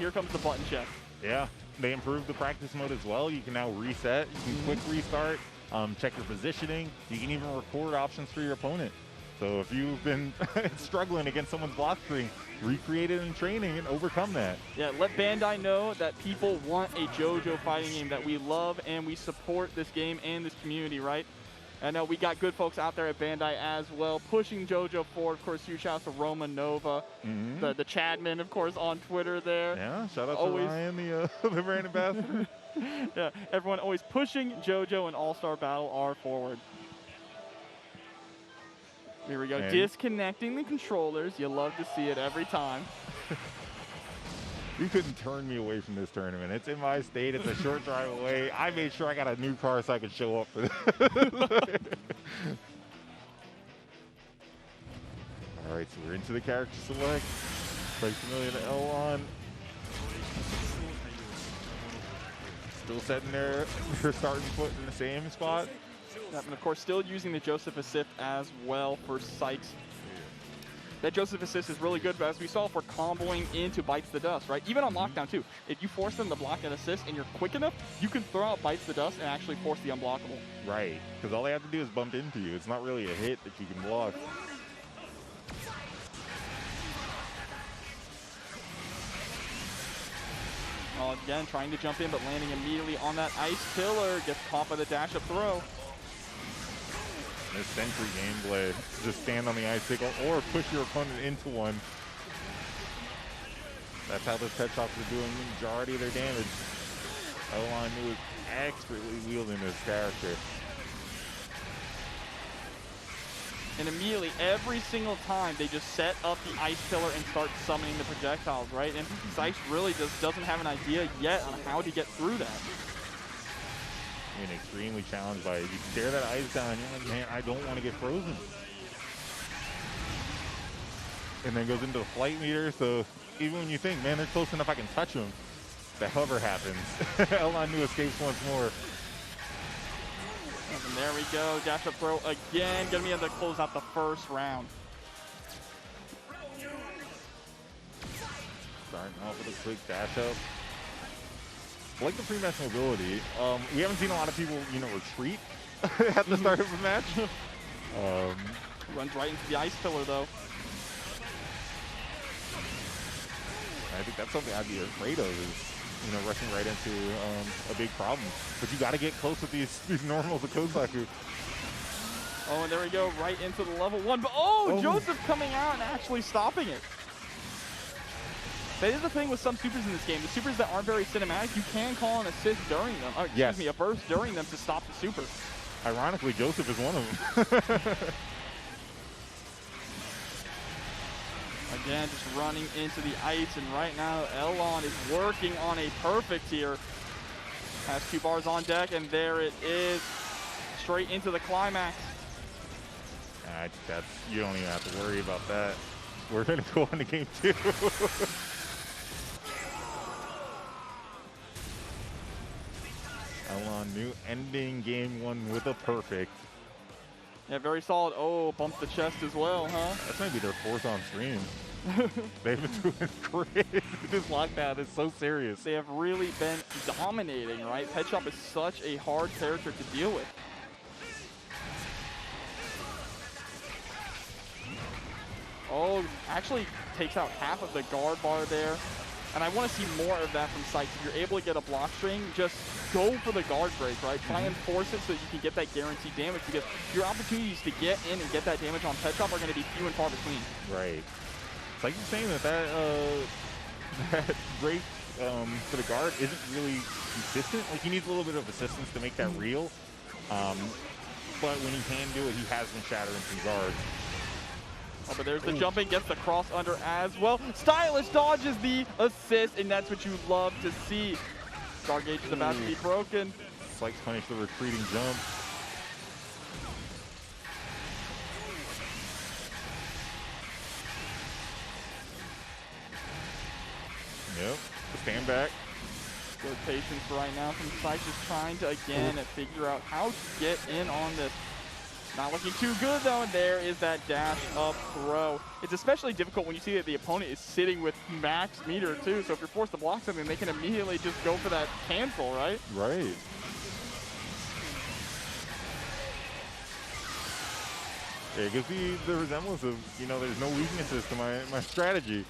here comes the button check. Yeah, they improved the practice mode as well. You can now reset, you can quick restart, check your positioning. You can even record options for your opponent. So if you've been struggling against someone's block string, recreate it in training and overcome that. Yeah, let Bandai know that people want a JoJo fighting game, that we love and we support this game and this community, right? I know we got good folks out there at Bandai as well, pushing JoJo forward. Of course, huge shout out to Roma Nova, the Chadman, of course, on Twitter there. Yeah, shout out to Ryan, the brand ambassador. Yeah, everyone always pushing JoJo and All-Star Battle R forward. Here we go, disconnecting the controllers. You love to see it every time. You couldn't turn me away from this tournament. It's in my state. It's a short drive away. I made sure I got a new car so I could show up for this. All right, so we're into the character select. SYKESAMILLION to L1. Still setting their starting foot in the same spot. Yep, and of course, still using the Joseph Assist as well for Sykes. That Joseph Assist is really good, but as we saw for comboing into Bites the Dust, right? Even on lockdown too. If you force them to block that assist and you're quick enough, you can throw out Bites the Dust and actually force the unblockable. Right, because all they have to do is bump into you. It's not really a hit that you can block. Well, again, trying to jump in, but landing immediately on that ice pillar. Gets caught by the dash-up throw. This Sentry gameplay, just stand on the ice pickle or push your opponent into one. That's how the Headshots are doing the majority of their damage. L1 is expertly wielding this character. And immediately, every single time, they just set up the ice pillar and start summoning the projectiles, right? And Sykes really just doesn't have an idea yet on how to get through that. Being extremely challenged by it. You stare that ice down, you're like, man, I don't want to get frozen. And then goes into the flight meter, so even when you think, man, they're close enough I can touch them, the hover happens. L9 escapes once more. And there we go, dash up throw again, gonna be able to close out the first round. Starting off with a quick dash up. I like the pre-match mobility. We haven't seen a lot of people, retreat at the start of a match. Runs right into the ice pillar, though. I think that's something I'd be afraid of is, rushing right into a big problem. But you got to get close with these normals of CEOTaku. Oh, and there we go, right into the level 1. But Joseph coming out and actually stopping it. That is the thing with some supers in this game. The supers that aren't very cinematic, you can call an assist during them. Oh, excuse me, a burst during them to stop the super. Ironically, Joseph is one of them. Again, just running into the ice, and right now, Elon is working on a perfect here. Has 2 bars on deck, and there it is. Straight into the climax. You don't even have to worry about that. We're going to go into game 2. Elon New ending game 1 with a perfect. Yeah, very solid. Oh, bumped the chest as well, huh? That's maybe their 4th on stream. They've been doing great. This lockdown is so serious. They have really been dominating, right? Pet Shop is such a hard character to deal with. Oh, actually takes out half of the guard bar there. And I want to see more of that from Sykes. If you're able to get a block string, just go for the guard break, right? Try and force it so that you can get that guaranteed damage, because your opportunities to get in and get that damage on Pet Shop are going to be few and far between. Right. It's like you're saying that break for the guard isn't really consistent. Like, he needs a little bit of assistance to make that real. But when he can do it, he has been shattering some guards. Oh, but there's the jumping, gets the cross under as well. Stylish dodges the assist, and that's what you love to see. Guard gauge is about to be broken. Sykes punish the retreating jump. Yep, stand back. Good patience right now from Sykes, just trying to, again, figure out how to get in on this. Not looking too good though, and there is that dash up throw. It's especially difficult when you see that the opponent is sitting with max meter too, so if you're forced to block something, they can immediately just go for that cancel, right? Right. Yeah, you can see the resemblance of, you know, there's no weaknesses to my strategy.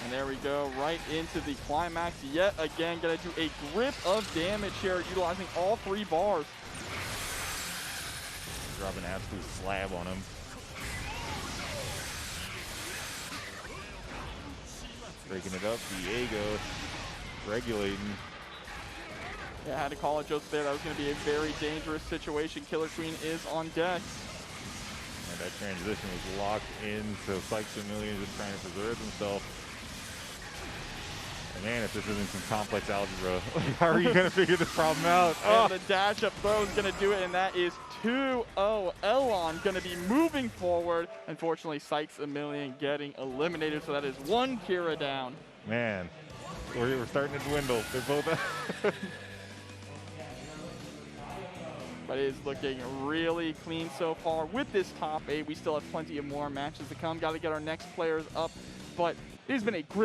And there we go, right into the climax yet again. Gonna do a grip of damage here, utilizing all 3 bars. Drop an absolute slab on him. Breaking it up, Diego regulating. Yeah, I had to call it just there. That was going to be a very dangerous situation. Killer Queen is on deck. And that transition was locked in, so SYKESAMILLION just trying to preserve himself. And man, if this isn't some complex algebra, how are you going to figure this problem out? And the dash up throw is going to do it, and that is 2-0. Elon going to be moving forward. Unfortunately, SYKESAMILLION getting eliminated, so that is 1 Kira down. Man, we're starting to dwindle. They're both. But it is looking really clean so far with this top 8. We still have plenty of more matches to come. Got to get our next players up, but it has been a great